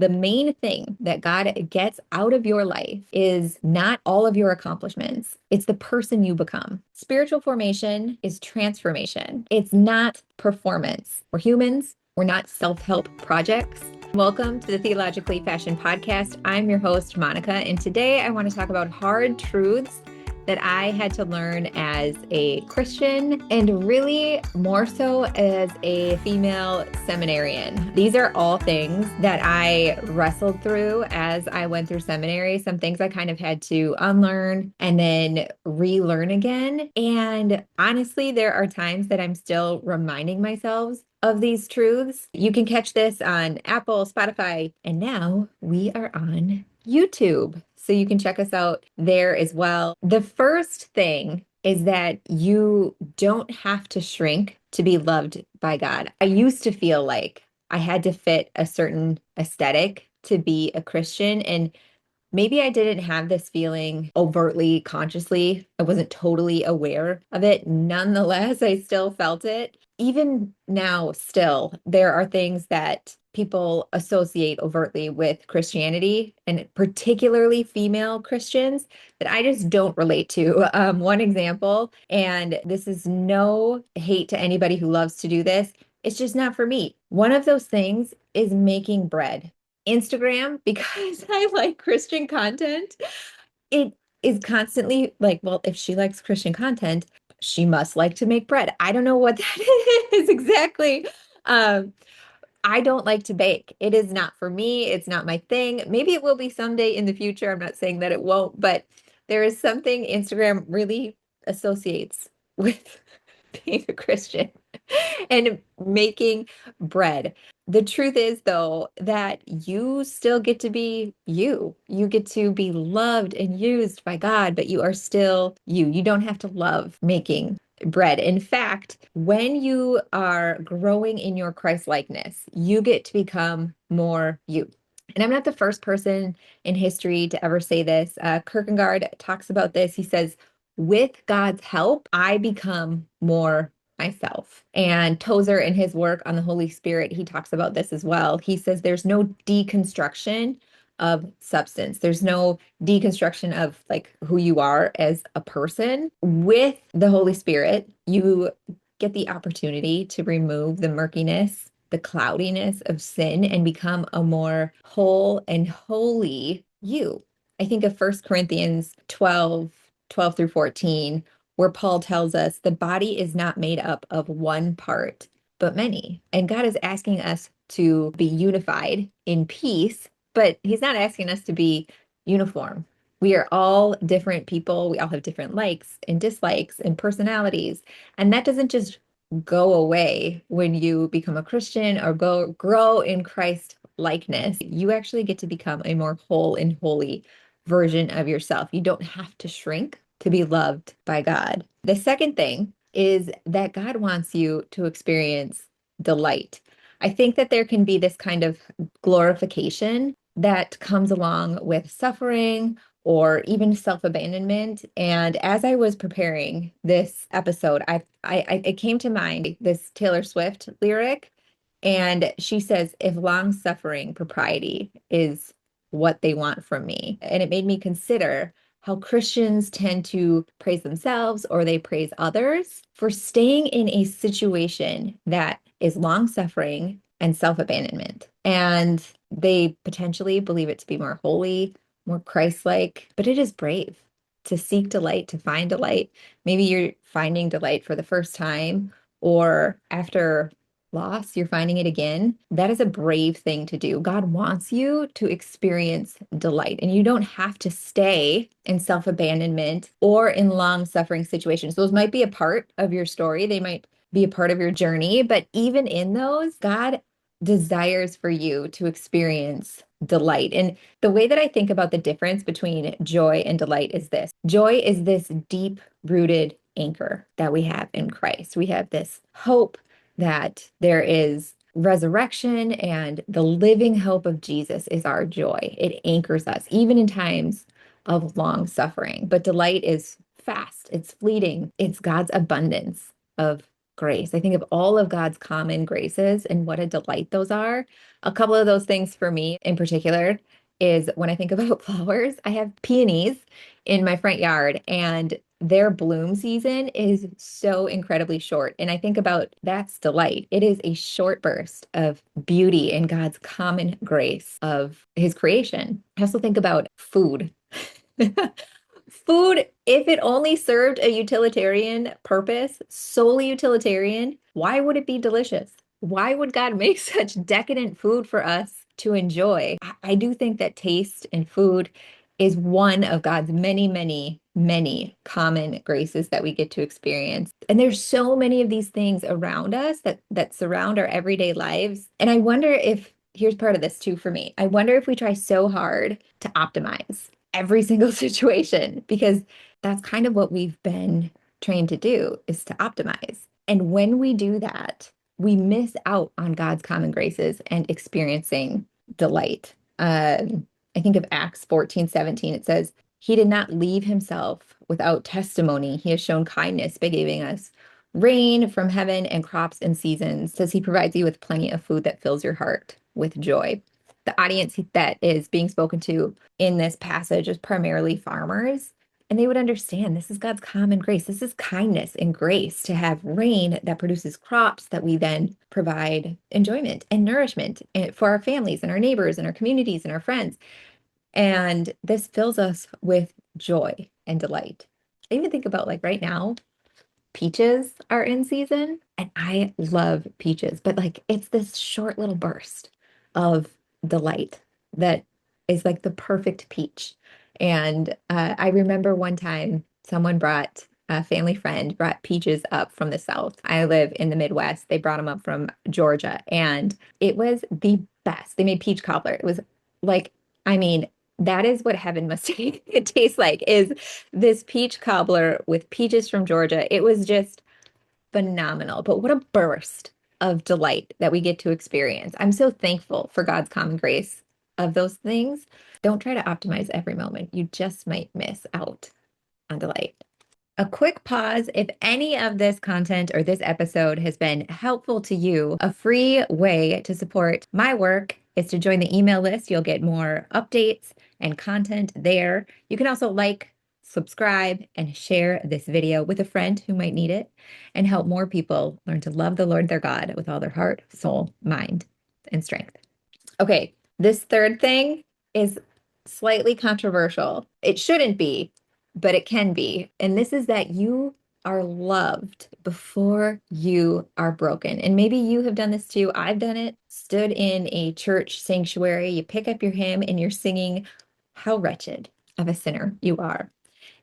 The main thing that God gets out of your life is not all of your accomplishments. It's the person you become. Spiritual formation is transformation. It's not performance. We're humans. We're not self-help projects. Welcome to the Theologically Fashioned Podcast. I'm your host, Monica, and today I want to talk about hard truths that I had to learn as a Christian and really more so as a female seminarian. These are all things that I wrestled through as I went through seminary. Some things I kind of had to unlearn and then relearn again. And honestly, there are times that I'm still reminding myself of these truths. You can catch this on Apple, Spotify, and now we are on YouTube. So you can check us out there as well. The first thing is that you don't have to shrink to be loved by God. I used to feel like I had to fit a certain aesthetic to be a Christian, and maybe I didn't have this feeling overtly, consciously. I wasn't totally aware of it. Nonetheless, I still felt it. Even now, still, there are things that people associate overtly with Christianity, and particularly female Christians, that I just don't relate to. One example, and this is no hate to anybody who loves to do this, it's just not for me. One of those things is making bread. Instagram, because I like Christian content, it is constantly like, well, if she likes Christian content, she must like to make bread. I don't know what that is exactly. Um, I don't like to bake. It is not for me. It's not my thing. Maybe it will be someday in the future. I'm not saying that it won't, but there is something Instagram really associates with being a Christian and making bread. The truth is, though, that you still get to be you. You get to be loved and used by God, but you are still you. You don't have to love making bread. In fact, when you are growing in your Christ likeness, you get to become more you. And I'm not the first person in history to ever say this. Kierkegaard talks about this. He says, with God's help, I become more myself. And Tozer, in his work on the Holy Spirit, he talks about this as well. He says there's no deconstruction of substance. There's no deconstruction of like who you are as a person. With the Holy Spirit, you get the opportunity to remove the murkiness, the cloudiness of sin and become a more whole and holy you. I think of 1 Corinthians 12 through 14, where Paul tells us the body is not made up of one part, but many. And God is asking us to be unified in peace, but he's not asking us to be uniform. We are all different people. We all have different likes and dislikes and personalities. And that doesn't just go away when you become a Christian or grow in Christ likeness. You actually get to become a more whole and holy version of yourself. You don't have to shrink to be loved by God. The second thing is that God wants you to experience delight. I think that there can be this kind of glorification that comes along with suffering or even self-abandonment. And as I was preparing this episode, it came to mind this Taylor Swift lyric, and she says, "If long suffering propriety is what they want from me." And it made me consider how Christians tend to praise themselves or they praise others for staying in a situation that is long suffering and self-abandonment. And they potentially believe it to be more holy, more Christ-like, but it is brave to seek delight, to find delight. Maybe you're finding delight for the first time, or after loss, you're finding it again. That is a brave thing to do. God wants you to experience delight, and you don't have to stay in self-abandonment or in long-suffering situations. Those might be a part of your story. They might be a part of your journey, but even in those, God desires for you to experience delight. And the way that I think about the difference between joy and delight is this. Joy is this deep-rooted anchor that we have in Christ. We have this hope that there is resurrection, and the living hope of Jesus is our joy. It anchors us, even in times of long suffering. But delight is fast, it's fleeting, it's God's abundance of grace. I think of all of God's common graces and what a delight those are. A couple of those things for me in particular is when I think about flowers, I have peonies in my front yard and their bloom season is so incredibly short. And I think about that's delight. It is a short burst of beauty in God's common grace of his creation. I also think about food. Food, if it only served a utilitarian purpose, solely utilitarian, why would it be delicious? Why would God make such decadent food for us to enjoy? I do think that taste and food is one of God's many, many, many common graces that we get to experience. And there's so many of these things around us that surround our everyday lives. And I wonder if here's part of this too for me. I wonder if we try so hard to optimize every single situation because that's kind of what we've been trained to do is to optimize. And when we do that, we miss out on God's common graces and experiencing delight. I think of Acts 14:17. It says, he did not leave himself without testimony. He has shown kindness by giving us rain from heaven and crops and seasons. It says he provides you with plenty of food that fills your heart with joy. The audience that is being spoken to in this passage is primarily farmers, and they would understand this is God's common grace. This is kindness and grace to have rain that produces crops that we then provide enjoyment and nourishment for our families and our neighbors and our communities and our friends. And this fills us with joy and delight. I even think about like right now, peaches are in season, and I love peaches, but like it's this short little burst of delight that is like the perfect peach. And I remember one time someone brought a family friend brought peaches up from the South. I live in the Midwest. They brought them up from Georgia, and it was the best. They made peach cobbler. It was like, I mean, that is what heaven must taste like, is this peach cobbler with peaches from Georgia. It was just phenomenal. But what a burst of delight that we get to experience. I'm so thankful for God's common grace of those things. Don't try to optimize every moment. You just might miss out on delight. A quick pause. If any of this content or this episode has been helpful to you, a free way to support my work is to join the email list. You'll get more updates and content there. You can also like, subscribe, and share this video with a friend who might need it and help more people learn to love the Lord their God with all their heart, soul, mind, and strength. Okay, this third thing is slightly controversial. It shouldn't be, but it can be. And this is that you are loved before you are broken. And maybe you have done this too. I've done it. Stood in a church sanctuary. You pick up your hymn and you're singing, how wretched of a sinner you are.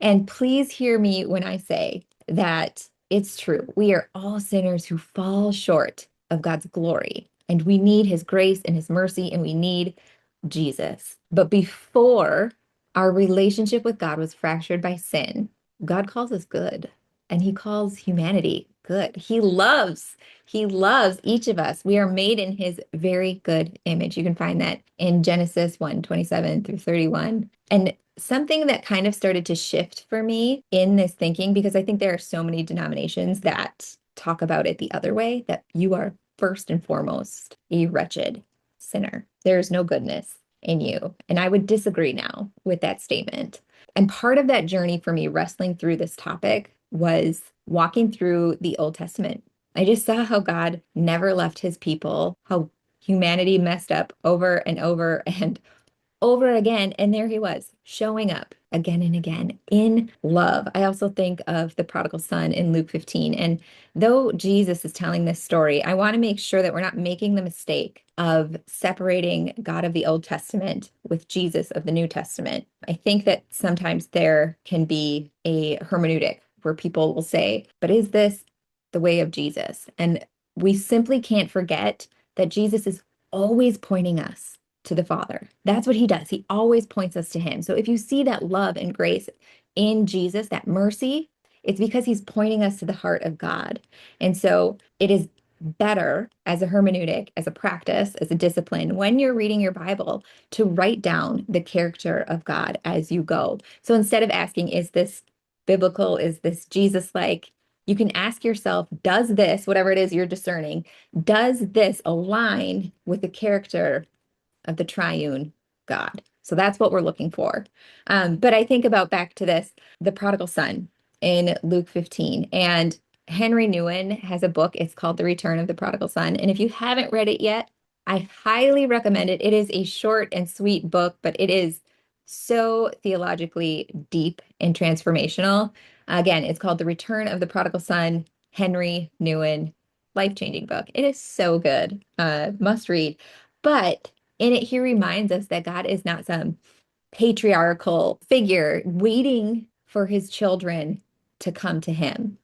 And please hear me when I say that it's true. We are all sinners who fall short of God's glory, and we need his grace and his mercy, and we need Jesus. But before our relationship with God was fractured by sin, God calls us good, and he calls humanity good. He loves each of us. We are made in his very good image. You can find that in Genesis 1:27 through 31. And something that kind of started to shift for me in this thinking, because I think there are so many denominations that talk about it the other way, that you are first and foremost a wretched sinner. There is no goodness in you. And I would disagree now with that statement. And part of that journey for me wrestling through this topic was walking through the Old Testament. I just saw how God never left his people, how humanity messed up over and over and over again. And there he was, showing up again and again in love. I also think of the prodigal son in Luke 15. And though Jesus is telling this story, I want to make sure that we're not making the mistake of separating God of the Old Testament with Jesus of the New Testament. I think that sometimes there can be a hermeneutic where people will say, but is this the way of Jesus? And we simply can't forget that Jesus is always pointing us to the Father. That's what he does. He always points us to him. So if you see that love and grace in Jesus, that mercy, it's because he's pointing us to the heart of God. And so it is better as a hermeneutic, as a practice, as a discipline, when you're reading your Bible, to write down the character of God as you go. So instead of asking, is this biblical? Is this Jesus-like? You can ask yourself, does this, whatever it is you're discerning, does this align with the character of the triune God? So that's what we're looking for. But I think about back to this, the prodigal son in Luke 15. And Henry Nouwen has a book. It's called The Return of the Prodigal Son. And if you haven't read it yet, I highly recommend it. It is a short and sweet book, but it is so theologically deep and transformational. Again, it's called The Return of the Prodigal Son, Henry Nouwen, life-changing book. It is so good. Must read. But in it, he reminds us that God is not some patriarchal figure waiting for his children to come to him.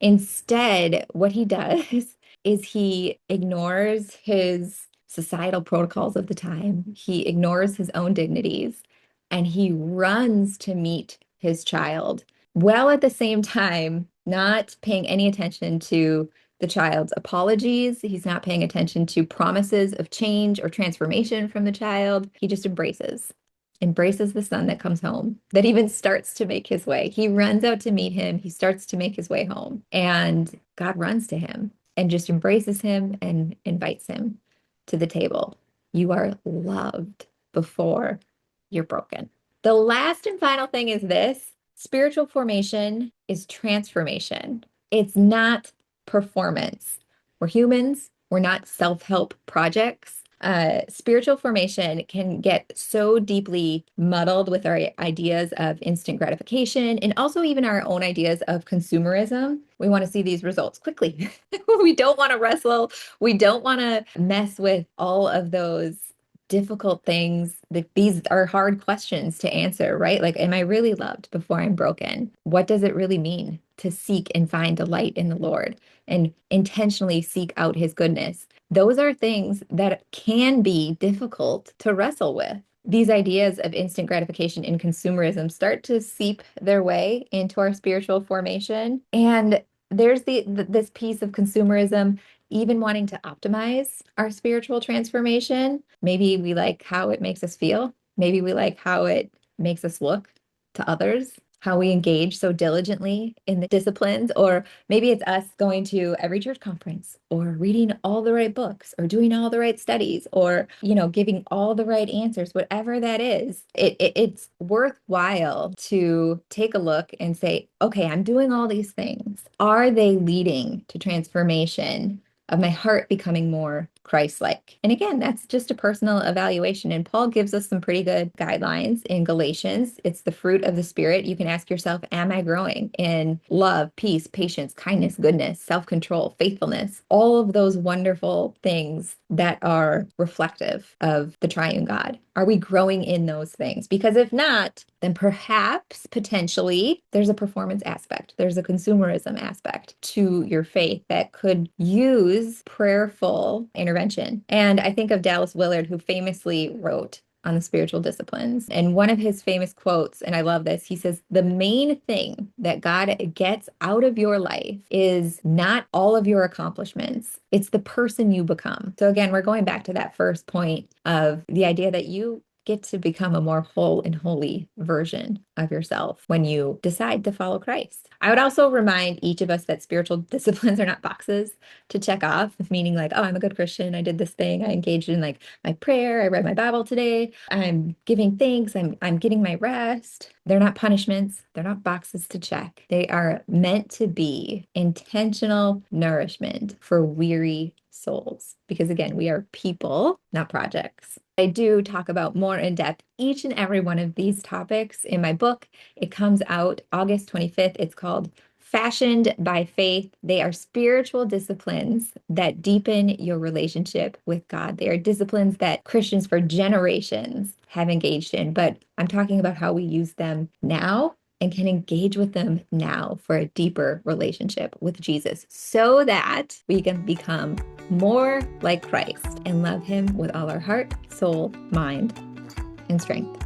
Instead, what he does is he ignores his societal protocols of the time. He ignores his own dignities and he runs to meet his child, while at the same time not paying any attention to the child's apologies. He's not paying attention to promises of change or transformation from the child. He just embraces the son that comes home, that even starts to make his way. He runs out to meet him. He starts to make his way home. And God runs to him and just embraces him and invites him to the table. You are loved before you're broken. The last and final thing is this: spiritual formation is transformation. It's not performance. We're humans. We're not self-help projects. Spiritual formation can get so deeply muddled with our ideas of instant gratification and also even our own ideas of consumerism. We want to see these results quickly. We don't want to wrestle. We don't want to mess with all of those difficult things. These are hard questions to answer, right? Like, am I really loved before I'm broken? What does it really mean to seek and find delight in the Lord and intentionally seek out his goodness? Those are things that can be difficult to wrestle with. These ideas of instant gratification and consumerism start to seep their way into our spiritual formation. And there's this piece of consumerism even wanting to optimize our spiritual transformation. Maybe we like how it makes us feel. Maybe we like how it makes us look to others, how we engage so diligently in the disciplines, or maybe it's us going to every church conference or reading all the right books or doing all the right studies or, giving all the right answers, whatever that is. It's worthwhile to take a look and say, okay, I'm doing all these things. Are they leading to transformation of my heart becoming more Christ-like? And again, that's just a personal evaluation. And Paul gives us some pretty good guidelines in Galatians. It's the fruit of the Spirit. You can ask yourself, am I growing in love, peace, patience, kindness, goodness, self-control, faithfulness, all of those wonderful things that are reflective of the triune God? Are we growing in those things? Because if not, then perhaps potentially there's a performance aspect. There's a consumerism aspect to your faith that could use prayerful intervention. And I think of Dallas Willard, who famously wrote on the spiritual disciplines. And one of his famous quotes, and I love this, he says, the main thing that God gets out of your life is not all of your accomplishments. It's the person you become. So again, we're going back to that first point of the idea that you get to become a more whole and holy version of yourself when you decide to follow Christ. I would also remind each of us that spiritual disciplines are not boxes to check off, meaning like, oh, I'm a good Christian. I did this thing. I engaged in like my prayer. I read my Bible today. I'm giving thanks. I'm getting my rest. They're not punishments. They're not boxes to check. They are meant to be intentional nourishment for weary souls. Because again, we are people, not projects. I do talk about more in depth each and every one of these topics in my book. It comes out August 25th. It's called Fashioned by Faith. They are spiritual disciplines that deepen your relationship with God. They are disciplines that Christians for generations have engaged in, but I'm talking about how we use them now and can engage with them now for a deeper relationship with Jesus so that we can become more like Christ and love him with all our heart, soul, mind, and strength.